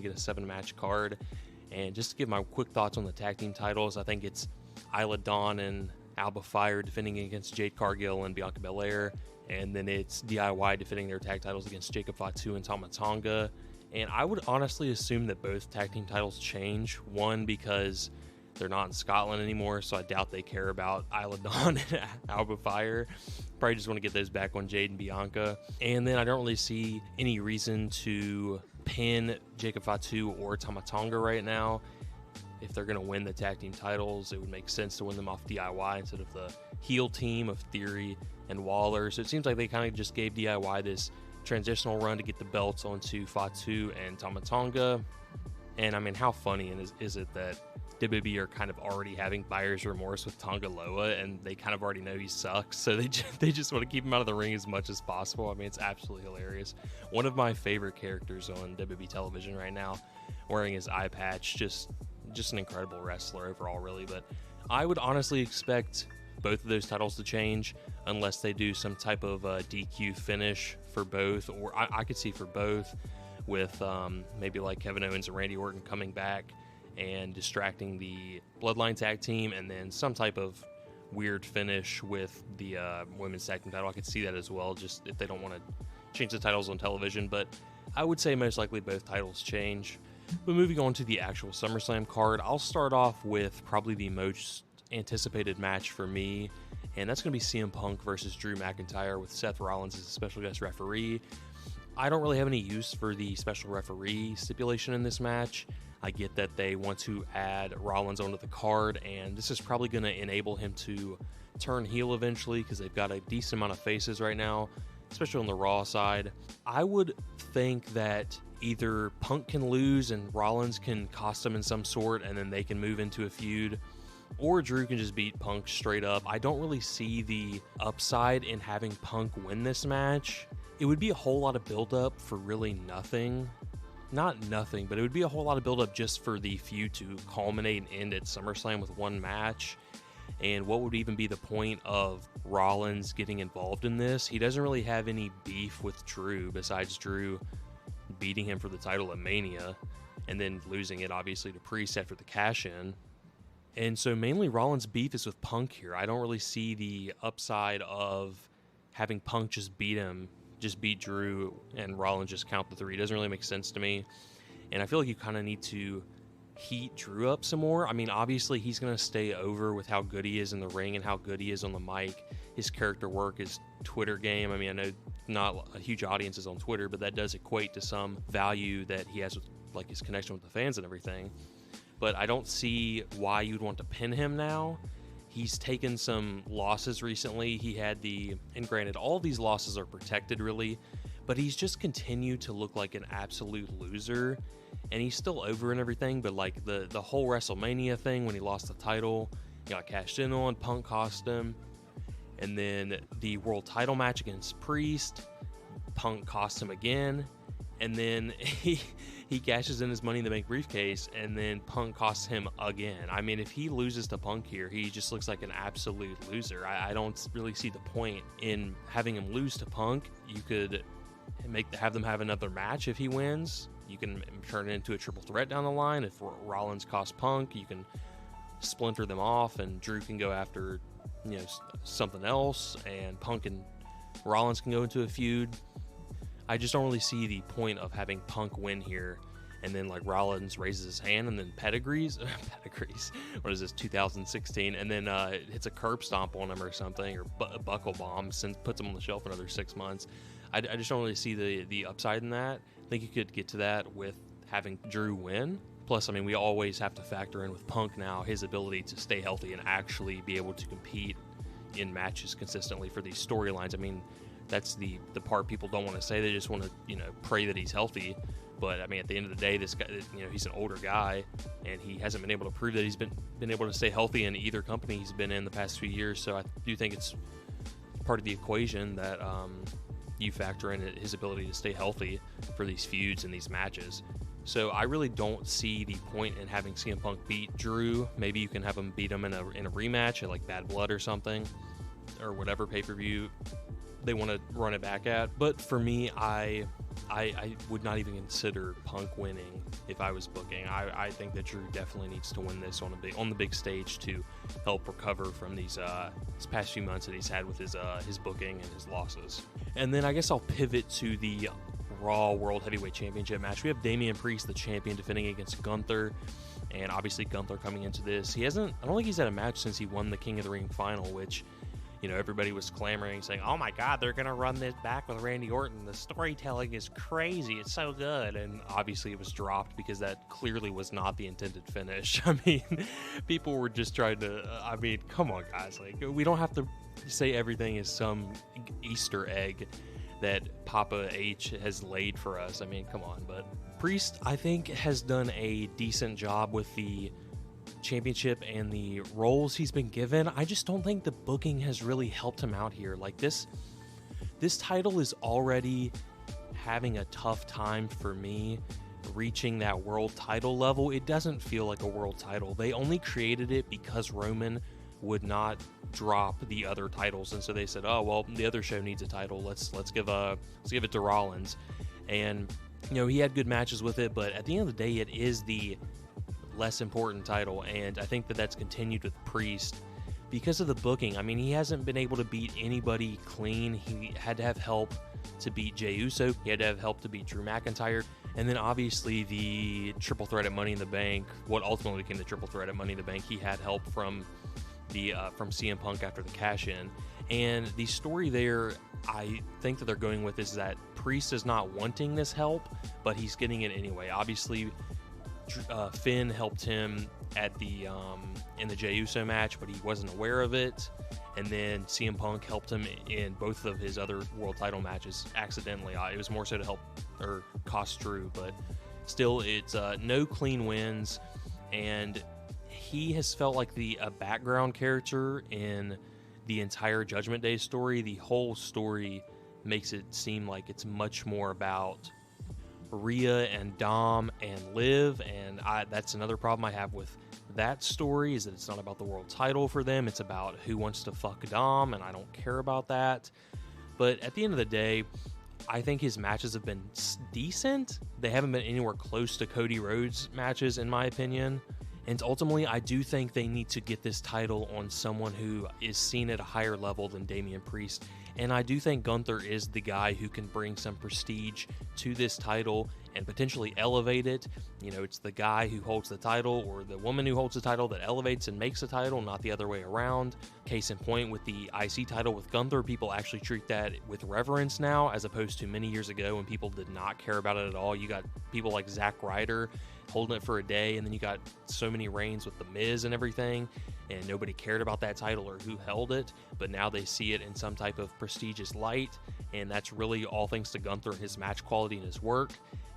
to get a 7-match card. And just to give my quick thoughts on the tag team titles, I think it's Isla Dawn and Alba Fire defending against Jade Cargill and Bianca Belair. And then it's DIY defending their tag titles against Jacob Fatu and Tama Tonga. And I would honestly assume that both tag team titles change. One, because they're not in Scotland anymore, so I doubt they care about Isla Dawn and Alba Fire. Probably just want to get those back on Jade and Bianca. And then I don't really see any reason to pin Jacob Fatu or Tama Tonga right now. If they're going to win the tag team titles, it would make sense to win them off DIY instead of the heel team of Theory and Waller. So it seems like they kind of just gave DIY this transitional run to get the belts onto Fatu and Tama Tonga. And I mean, how funny is it that WWE are kind of already having buyer's remorse with Tonga Loa, and they kind of already know he sucks, so they just want to keep him out of the ring as much as possible. I mean, it's absolutely hilarious. One of my favorite characters on WWE television right now, wearing his eye patch, just an incredible wrestler overall, really. But I would honestly expect both of those titles to change unless they do some type of DQ finish for both, or I could see for both with maybe like Kevin Owens and Randy Orton coming back and distracting the Bloodline tag team, and then some type of weird finish with the women's tag team title. I could see that as well, just if they don't want to change the titles on television. But I would say most likely both titles change. But moving on to the actual SummerSlam card, I'll start off with probably the most anticipated match for me, and that's going to be CM Punk versus Drew McIntyre with Seth Rollins as a special guest referee. I don't really have any use for the special referee stipulation in this match. I get that they want to add Rollins onto the card, and this is probably going to enable him to turn heel eventually because they've got a decent amount of faces right now, especially on the Raw side. I would think that either Punk can lose and Rollins can cost him in some sort, and then they can move into a feud, or Drew can just beat Punk straight up. I don't really see the upside in having Punk win this match. It would be a whole lot of build-up for really nothing. Not nothing, but it would be a whole lot of build-up just for the feud to culminate and end at SummerSlam with one match. And what would even be the point of Rollins getting involved in this? He doesn't really have any beef with Drew besides Drew beating him for the title at Mania and then losing it obviously to Priest after the cash-in. And so mainly Rollins' beef is with Punk here. I don't really see the upside of having Punk just beat Drew and Rollins just count the 3. It doesn't really make sense to me. And I feel like you kind of need to heat Drew up some more. I mean, obviously he's going to stay over with how good he is in the ring and how good he is on the mic. His character work, his Twitter game. I mean, I know not a huge audience is on Twitter, but that does equate to some value that he has with like his connection with the fans and everything. But I don't see why you'd want to pin him now. He's taken some losses recently. He had and granted, all these losses are protected really, but he's just continued to look like an absolute loser, and he's still over and everything, but like the whole WrestleMania thing when he lost the title, he got cashed in on, Punk cost him, and then the world title match against Priest, Punk cost him again, and then he cashes in his Money in the Bank briefcase, and then Punk costs him again. I mean, if he loses to Punk here, he just looks like an absolute loser. I don't really see the point in having him lose to Punk. You could have them have another match if he wins. You can turn it into a triple threat down the line. If Rollins costs Punk, you can splinter them off, and Drew can go after something else, and Punk and Rollins can go into a feud. I just don't really see the point of having Punk win here, and then like Rollins raises his hand and then pedigrees, what is this, 2016, and then hits a curb stomp on him or something, or a buckle bomb, puts him on the shelf for another 6 months. I just don't really see the upside in that. I think you could get to that with having Drew win. Plus, I mean, we always have to factor in with Punk now his ability to stay healthy and actually be able to compete in matches consistently for these storylines. I mean, that's the part people don't want to say. They just want to, pray that he's healthy. But I mean, at the end of the day, this guy, he's an older guy, and he hasn't been able to prove that he's been able to stay healthy in either company he's been in the past few years. So I do think it's part of the equation that you factor in his ability to stay healthy for these feuds and these matches. So I really don't see the point in having CM Punk beat Drew. Maybe you can have him beat him in a rematch at like Bad Blood or something, or whatever pay-per-view they want to run it back at. But for me, I would not even consider Punk winning if I was booking. I think that Drew definitely needs to win this on the big stage to help recover from these past few months that he's had with his booking and his losses. And then I guess I'll pivot to the Raw World Heavyweight Championship match. We have Damian Priest, the champion, defending against Gunther. And obviously Gunther coming into this, I don't think he's had a match since he won the King of the Ring final, which, you know, everybody was clamoring, saying, oh my God, they're going to run this back with Randy Orton. The storytelling is crazy. It's so good. And obviously it was dropped because that clearly was not the intended finish. I mean, people were just trying to, come on, guys. Like, we don't have to say everything is some Easter egg that Papa H has laid for us. I mean, come on. But Priest, I think, has done a decent job with the championship and the roles he's been given. I just don't think the booking has really helped him out here. Like, this title is already having a tough time for me reaching that world title level. It doesn't feel like a world title. They only created it because Roman would not drop the other titles, and so they said, oh well, the other show needs a title, let's give it to Rollins. And you know, he had good matches with it, but at the end of the day, it is the less important title. And I think that that's continued with Priest because of the booking. I mean, he hasn't been able to beat anybody clean. He had to have help to beat Jey Uso, he had to have help to beat Drew McIntyre, and then obviously the triple threat at Money in the Bank, what ultimately became the triple threat at Money in the Bank, he had help from CM Punk after the cash-in. And the story there, I think that they're going with, is that Priest is not wanting this help, but he's getting it anyway. Obviously, Finn helped him at the in the Jey Uso match, but he wasn't aware of it. And then CM Punk helped him in both of his other world title matches accidentally. It was more so to help or cost Drew, but still, it's no clean wins, and he has felt like a background character in the entire Judgment Day story. The whole story makes it seem like it's much more about Rhea and Dom and Liv, and that's another problem I have with that story, is that it's not about the world title for them. It's about who wants to fuck Dom, and I don't care about that. But at the end of the day, I think his matches have been decent. They haven't been anywhere close to Cody Rhodes' matches, in my opinion. And ultimately, I do think they need to get this title on someone who is seen at a higher level than Damian Priest. And I do think Gunther is the guy who can bring some prestige to this title and potentially elevate it. You know, it's the guy who holds the title, or the woman who holds the title, that elevates and makes the title, not the other way around. Case in point, with the IC title with Gunther, people actually treat that with reverence now, as opposed to many years ago when people did not care about it at all. You got people like Zack Ryder holding it for a day, and then you got so many reigns with The Miz and everything, and nobody cared about that title or who held it, but now they see it in some type of prestigious light, and that's really all thanks to Gunther and his match quality and his work.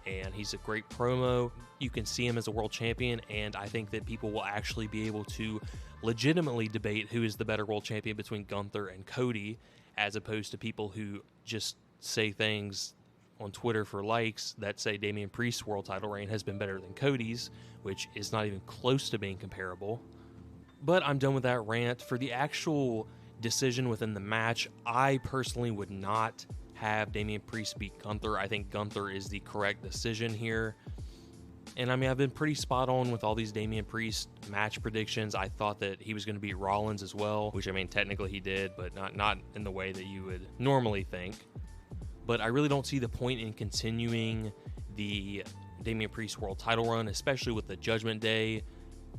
And he's a great promo. You can see him as a world champion, and I think that people will actually be able to legitimately debate who is the better world champion between Gunther and Cody, as opposed to people who just say things on Twitter for likes that say Damian Priest's world title reign has been better than Cody's, which is not even close to being comparable. But I'm done with that rant. For the actual decision within the match, I personally would not have Damian Priest beat Gunther. I think Gunther is the correct decision here. And I mean, I've been pretty spot on with all these Damian Priest match predictions. I thought that he was going to beat Rollins as well, which I mean, technically he did, but not in the way that you would normally think. But I really don't see the point in continuing the Damian Priest world title run, especially with the Judgment Day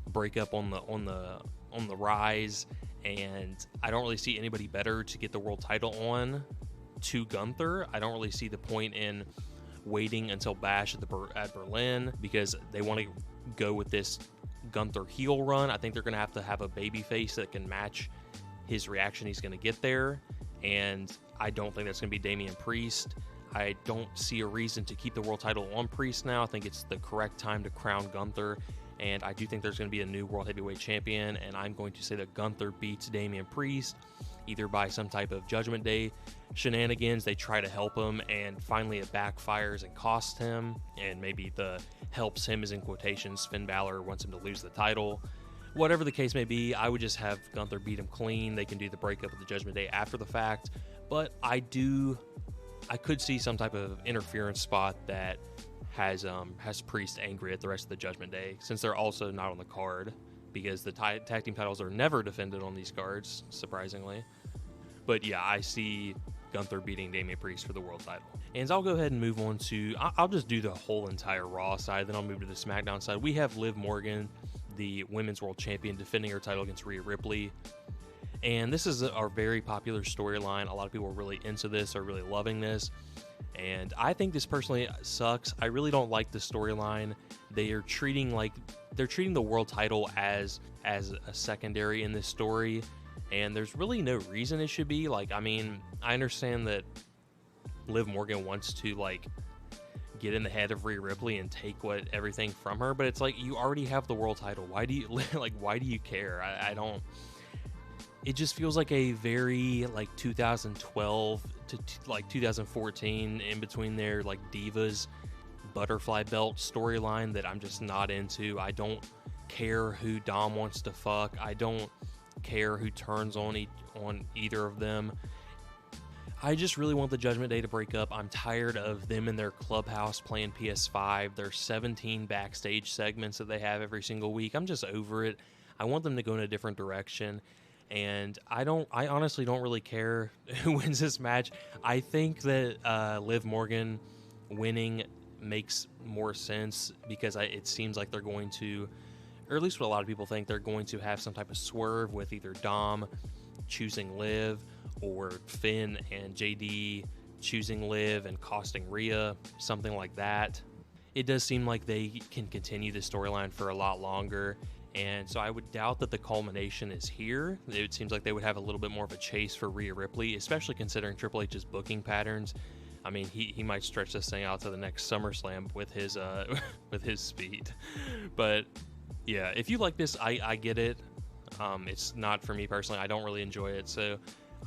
breakup on the rise, and I don't really see anybody better to get the world title on to Gunther. I don't really see the point in waiting until Bash at Berlin, because they want to go with this Gunther heel run. I think they're going to have a babyface that can match his reaction he's going to get there, and I don't think that's going to be Damian Priest. I don't see a reason to keep the world title on Priest now. I think it's the correct time to crown Gunther, and I do think there's going to be a new World Heavyweight Champion, and I'm going to say that Gunther beats Damian Priest, either by some type of Judgment Day shenanigans. They try to help him, and finally it backfires and costs him, and maybe the helps him is in quotations. Finn Balor wants him to lose the title. Whatever the case may be, I would just have Gunther beat him clean. They can do the breakup of the Judgment Day after the fact, But I could see some type of interference spot that has Priest angry at the rest of the Judgment Day, since they're also not on the card, because the tag team titles are never defended on these cards, surprisingly. But yeah, I see Gunther beating Damian Priest for the world title. And I'll go ahead and move on to, I'll just do the whole entire Raw side, then I'll move to the SmackDown side. We have Liv Morgan, the Women's World Champion, defending her title against Rhea Ripley. And this is our very popular storyline. A lot of people are really into this, are really loving this. And I think this personally sucks. I really don't like the storyline. They're treating the world title as a secondary in this story. And there's really no reason it should be. Like, I mean, I understand that Liv Morgan wants to, like, get in the head of Rhea Ripley and take everything from her, but it's like, you already have the world title. Why do you care? I don't. It just feels like a very, like, 2012 to 2014 in between their, like, Divas butterfly belt storyline that I'm just not into. I don't care who Dom wants to fuck. I don't care who turns on either of them. I just really want the Judgment Day to break up. I'm tired of them in their clubhouse playing PS5. Their 17 backstage segments that they have every single week. I'm just over it. I want them to go in a different direction. And I honestly don't really care who wins this match. I think that Liv Morgan winning makes more sense, because it seems like they're going to, or at least what a lot of people think, they're going to have some type of swerve with either Dom choosing Liv or Finn and JD choosing Liv and costing Rhea, something like that. It does seem like they can continue the storyline for a lot longer, and so I would doubt that the culmination is here. It seems like they would have a little bit more of a chase for Rhea Ripley, especially considering Triple H's booking patterns. I mean, he might stretch this thing out to the next SummerSlam with his with his speed. But yeah, if you like this, I get it. It's not for me personally. I don't really enjoy it, so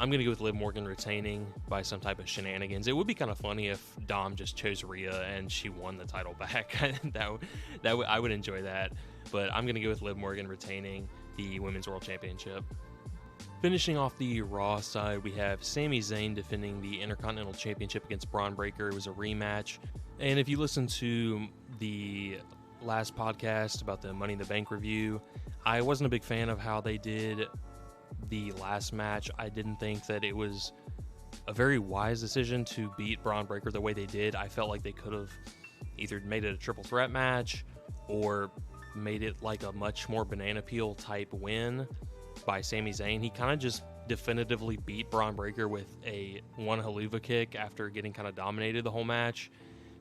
I'm going to go with Liv Morgan retaining by some type of shenanigans. It would be kind of funny if Dom just chose Rhea and she won the title back. I would enjoy that. But I'm going to go with Liv Morgan retaining the Women's World Championship. Finishing off the Raw side, we have Sami Zayn defending the Intercontinental Championship against Braun Breaker. It was a rematch. And if you listen to the last podcast about the Money in the Bank review, I wasn't a big fan of how they did the last match. I didn't think that it was a very wise decision to beat Braun Breaker the way they did. I felt like they could have either made it a triple threat match or made it like a much more banana peel type win by Sami Zayn. He kind of just definitively beat Braun Breaker with a one haluva kick after getting kind of dominated the whole match.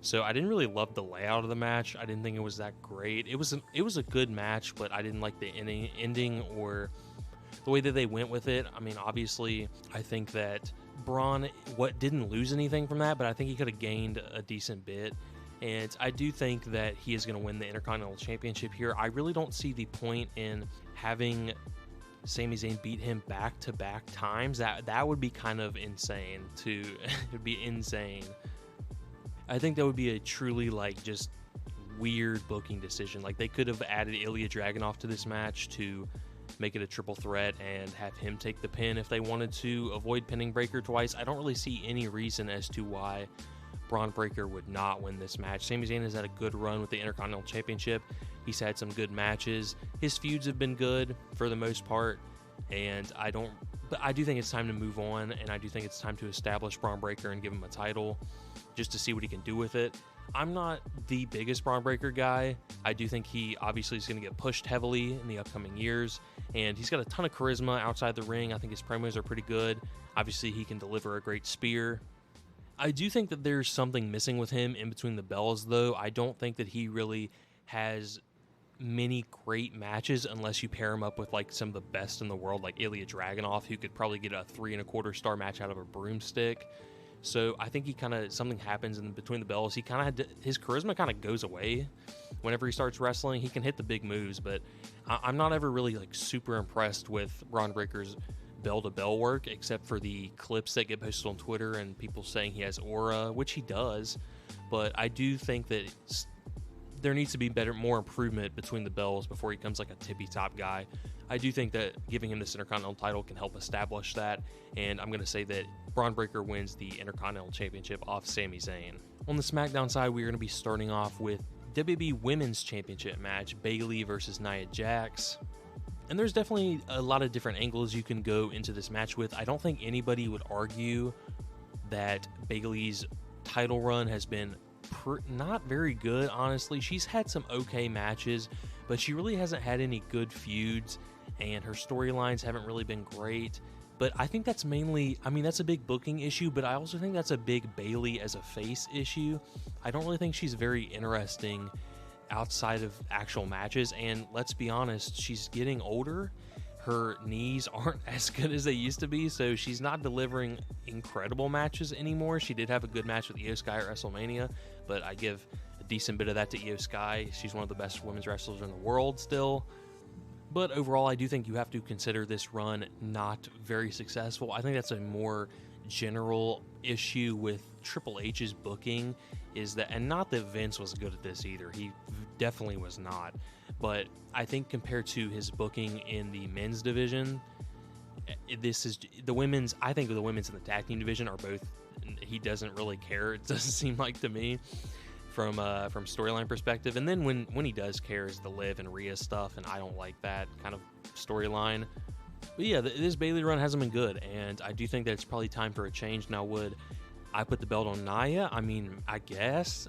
So I didn't really love the layout of the match. I didn't think it was that great. It was a good match, but I didn't like the ending or the way that they went with it. I mean, obviously, I think that Braun didn't lose anything from that, but I think he could have gained a decent bit. And I do think that he is going to win the Intercontinental Championship here. I really don't see the point in having Sami Zayn beat him back-to-back times. That would be kind of insane. It would be insane. I think that would be a truly, like, just weird booking decision. Like, they could have added Ilya Dragunov to this match to make it a triple threat and have him take the pin if they wanted to avoid pinning Breaker twice. I don't really see any reason as to why Braun Breaker would not win this match. Sami Zayn has had a good run with the Intercontinental Championship. He's had some good matches. His feuds have been good for the most part, and I do think it's time to move on, and I do think it's time to establish Braun Breaker and give him a title just to see what he can do with it. I'm not the biggest Braun Breaker guy. I do think he obviously is going to get pushed heavily in the upcoming years, and he's got a ton of charisma outside the ring. I think his promos are pretty good. Obviously, he can deliver a great spear. I do think that there's something missing with him in between the bells, though. I don't think that he really has many great matches unless you pair him up with like some of the best in the world, like Ilya Dragunov, who could probably get a 3.25 star match out of a broomstick. So I think something happens in between the bells. His charisma kind of goes away whenever he starts wrestling. He can hit the big moves, but I'm not ever really like super impressed with Braun Breaker's bell-to-bell work, except for the clips that get posted on Twitter and people saying he has aura, which he does. But I do think that there needs to be more improvement between the belts before he becomes like a tippy top guy. I do think that giving him this Intercontinental title can help establish that, and I'm going to say that Braun Breaker wins the Intercontinental Championship off Sami Zayn. On the SmackDown side, we're going to be starting off with WWE Women's Championship match, Bayley versus Nia Jax. And there's definitely a lot of different angles you can go into this match with. I don't think anybody would argue that Bayley's title run has been not very good, honestly. She's had some okay matches, but she really hasn't had any good feuds, and her storylines haven't really been great. But I think that's mainly, I mean, that's a big booking issue, but I also think that's a big Bayley as a face issue. I don't really think she's very interesting outside of actual matches, and let's be honest, she's getting older. Her knees aren't as good as they used to be, so she's not delivering incredible matches anymore. She did have a good match with Io Sky at WrestleMania, but I give a decent bit of that to Io Sky. She's one of the best women's wrestlers in the world still. But overall, I do think you have to consider this run not very successful. I think that's a more general issue with Triple H's booking, is that, and not that Vince was good at this either. He definitely was not. But I think compared to his booking in the men's division, this is the women's. I think the women's and the tag team division are both. He doesn't really care. It doesn't seem like to me, from storyline perspective. And then when he does care is the Liv and Rhea stuff, and I don't like that kind of storyline. But yeah, this Bayley run hasn't been good, and I do think that it's probably time for a change. Now, would I put the belt on Nia? I mean, I guess.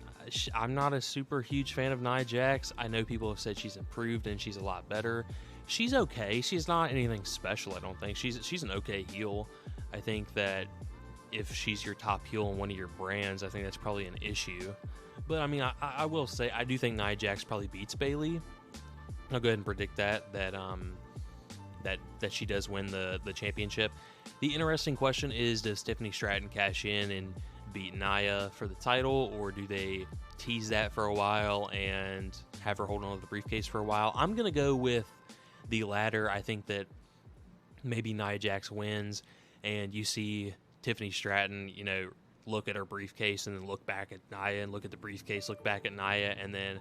I'm not a super huge fan of Nia Jax. I know people have said she's improved and she's a lot better. She's okay. She's not anything special, I don't think. She's an okay heel. I think that if she's your top heel in one of your brands, I think that's probably an issue. But I mean, I will say, I do think Nia Jax probably beats Bayley. I'll go ahead and predict that she does win the championship. The interesting question is, does Tiffany Stratton cash in and beat Nia for the title, or do they tease that for a while and have her hold on to the briefcase for a while? I'm going to go with the latter. I think that maybe Nia Jax wins, and you see Tiffany Stratton, look at her briefcase and then look back at Nia, and look at the briefcase, look back at Nia, and then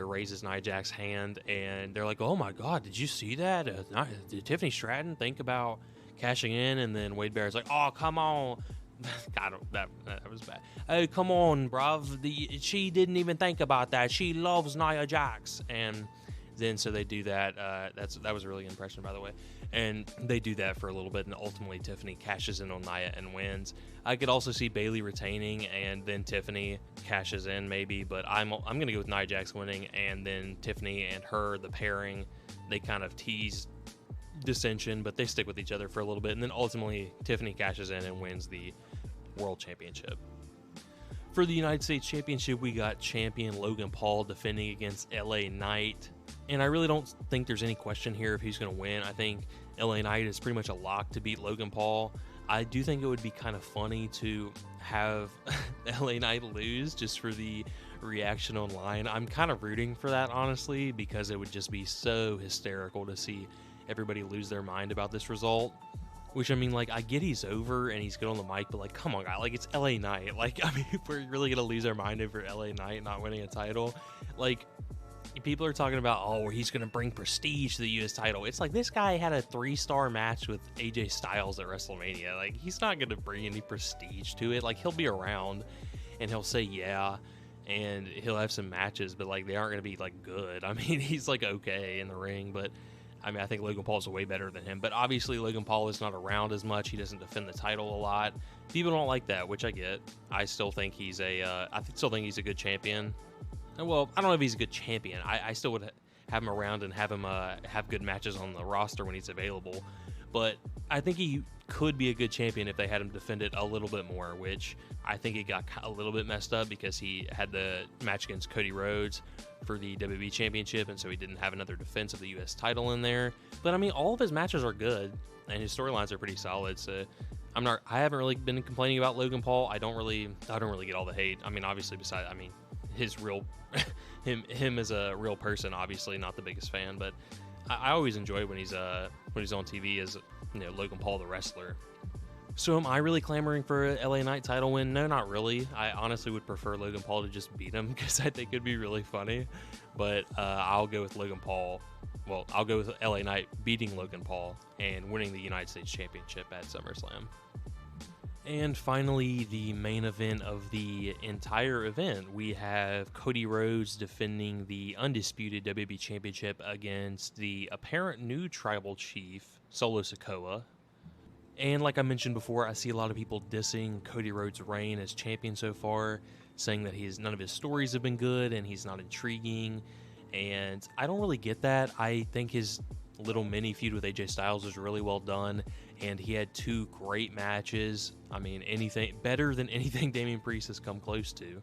raises Nia Jax's hand, and they're like, oh my god, did you see that? Did Tiffany Stratton think about cashing in? And then Wade Barrett's like, oh, come on. God, that was bad. Hey, come on, bruv. She didn't even think about that. She loves Nia Jax. And then so they do that. That was a really good impression, by the way. And they do that for a little bit, and ultimately Tiffany cashes in on Nia and wins. I could also see Bayley retaining, and then Tiffany cashes in maybe, but I'm going to go with Nia Jax winning, and then Tiffany and her, the pairing, they kind of tease dissension, but they stick with each other for a little bit, and then ultimately Tiffany cashes in and wins the World Championship. For the United States Championship, we got champion Logan Paul defending against LA Knight. And I really don't think there's any question here if he's going to win. I think LA Knight is pretty much a lock to beat Logan Paul. I do think it would be kind of funny to have LA Knight lose just for the reaction online. I'm kind of rooting for that, honestly, because it would just be so hysterical to see everybody lose their mind about this result. Which, I mean, like, I get he's over and he's good on the mic, but, like, come on, guy. Like, it's LA Knight. Like, I mean, if we're really going to lose our mind over LA Knight not winning a title, like, people are talking about, oh, he's going to bring prestige to the U.S. title. It's like, this guy had a 3-star match with AJ Styles at WrestleMania. Like, he's not going to bring any prestige to it. Like, he'll be around and he'll say, yeah, and he'll have some matches, but, like, they aren't going to be, like, good. I mean, he's, like, okay in the ring, but I mean, I think Logan Paul's way better than him, but obviously Logan Paul is not around as much. He doesn't defend the title a lot. People don't like that, which I get. I still think he's a good champion. Well, I don't know if he's a good champion. I still would have him around and have him have good matches on the roster when he's available. But I think he could be a good champion if they had him defend it a little bit more, which I think it got a little bit messed up because he had the match against Cody Rhodes for the WWE Championship, and so he didn't have another defense of the U.S. title in there. But I mean, all of his matches are good, and his storylines are pretty solid. So I haven't really been complaining about Logan Paul. I don't really get all the hate. I mean, obviously, him as a real person, obviously not the biggest fan, but I always enjoy when he's on TV as Logan Paul the wrestler. So am I really clamoring for a LA Knight title win? No, not really. I honestly would prefer Logan Paul to just beat him because I think it'd be really funny. But I'll go with Logan Paul. Well, I'll go with LA Knight beating Logan Paul and winning the United States Championship at SummerSlam. And finally, the main event of the entire event, we have Cody Rhodes defending the undisputed WWE Championship against the apparent new tribal chief, Solo Sikoa. And like I mentioned before, I see a lot of people dissing Cody Rhodes' reign as champion so far, saying that none of his stories have been good and he's not intriguing. And I don't really get that. I think his little mini feud with AJ Styles was really well done, and he had 2 great matches. I mean, anything better than anything Damian Priest has come close to.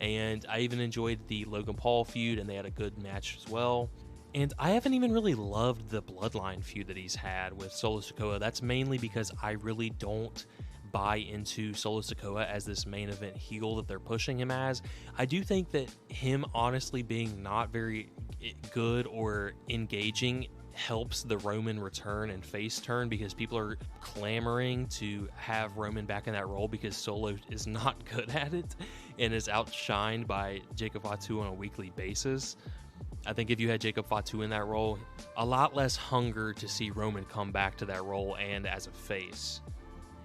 And I even enjoyed the Logan Paul feud, and they had a good match as well. And I haven't even really loved the Bloodline feud that he's had with Solo Sikoa. That's mainly because I really don't buy into Solo Sikoa as this main event heel that they're pushing him as. I do think that him honestly being not very good or engaging helps the Roman return and face turn, because people are clamoring to have Roman back in that role because Solo is not good at it and is outshined by Jacob Fatu on a weekly basis. I think if you had Jacob Fatu in that role, a lot less hunger to see Roman come back to that role and as a face.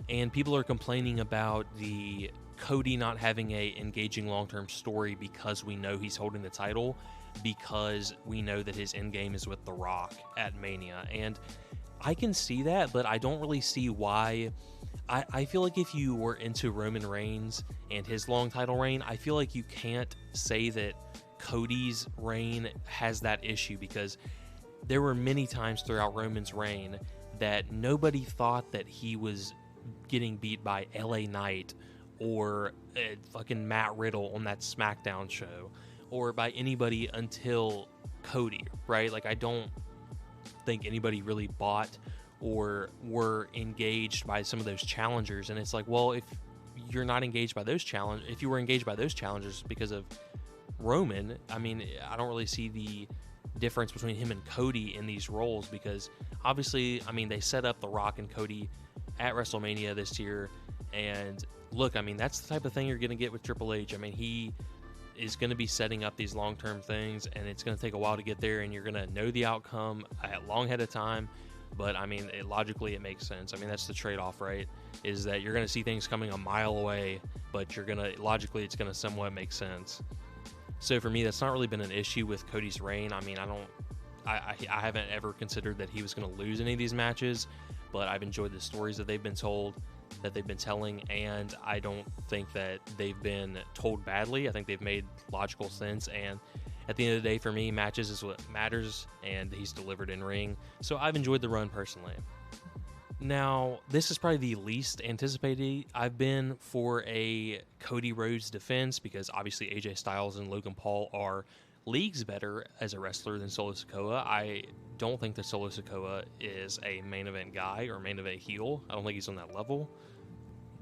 And people are complaining about the Cody not having a engaging long-term story because we know he's holding the title, because we know that his end game is with The Rock at Mania. And I can see that, but I don't really see why. I feel like if you were into Roman Reigns and his long title reign, I feel like you can't say that Cody's reign has that issue, because there were many times throughout Roman's reign that nobody thought that he was getting beat by LA Knight or fucking Matt Riddle on that SmackDown show, or by anybody until Cody, right? Like, I don't think anybody really bought or were engaged by some of those challengers. And it's like, well, if you're not engaged by those if you were engaged by those challengers because of Roman, I mean, I don't really see the difference between him and Cody in these roles, because obviously, I mean, they set up The Rock and Cody at WrestleMania this year, and look, I mean, that's the type of thing you're going to get with Triple H. I mean, he is going to be setting up these long-term things, and it's going to take a while to get there, and you're going to know the outcome a long ahead of time. But I mean, logically, it makes sense. I mean, that's the trade-off, right? Is that you're going to see things coming a mile away, but logically, it's going to somewhat make sense. So for me, that's not really been an issue with Cody's reign. I mean, I haven't ever considered that he was going to lose any of these matches, but I've enjoyed the stories that they've been told, that they've been telling, and I don't think that they've been told badly. I think they've made logical sense, and at the end of the day, for me, matches is what matters, and he's delivered in ring. So I've enjoyed the run personally. Now, this is probably the least anticipated I've been for a Cody Rhodes defense, because obviously AJ Styles and Logan Paul are leagues better as a wrestler than Solo Sikoa. I don't think that Solo Sikoa is a main event guy or main event heel. I don't think he's on that level.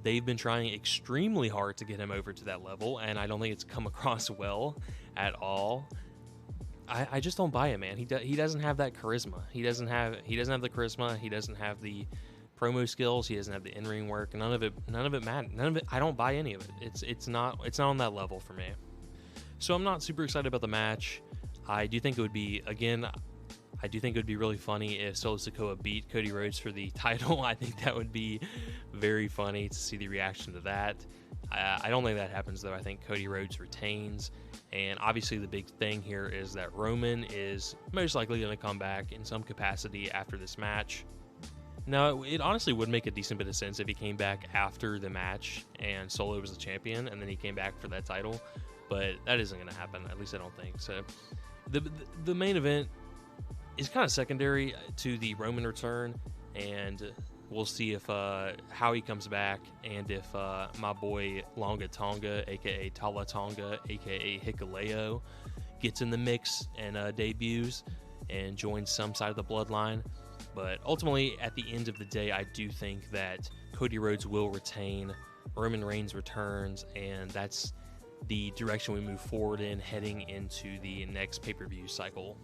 They've been trying extremely hard to get him over to that level, and I don't think it's come across well at all. I just don't buy it, man. He doesn't have that charisma. He doesn't have the charisma. He doesn't have the promo skills. He doesn't have the in-ring work. None of it matters. None of it. I don't buy any of it. It's not on that level for me. So I'm not super excited about the match. I do think it would be really funny if Solo Sikoa beat Cody Rhodes for the title. I think that would be very funny to see the reaction to that. I don't think that happens, though. I think Cody Rhodes retains. And obviously the big thing here is that Roman is most likely going to come back in some capacity after this match. Now, it honestly would make a decent bit of sense if he came back after the match and Solo was the champion, and then he came back for that title. But that isn't going to happen. At least I don't think. So the main event is kind of secondary to the Roman return, and we'll see if how he comes back, and if my boy Longa Tonga, aka Tala Tonga, aka Hikuleo, gets in the mix and debuts and joins some side of the bloodline. But ultimately, at the end of the day, I do think that Cody Rhodes will retain, Roman Reigns returns, and that's the direction we move forward in heading into the next pay-per-view cycle.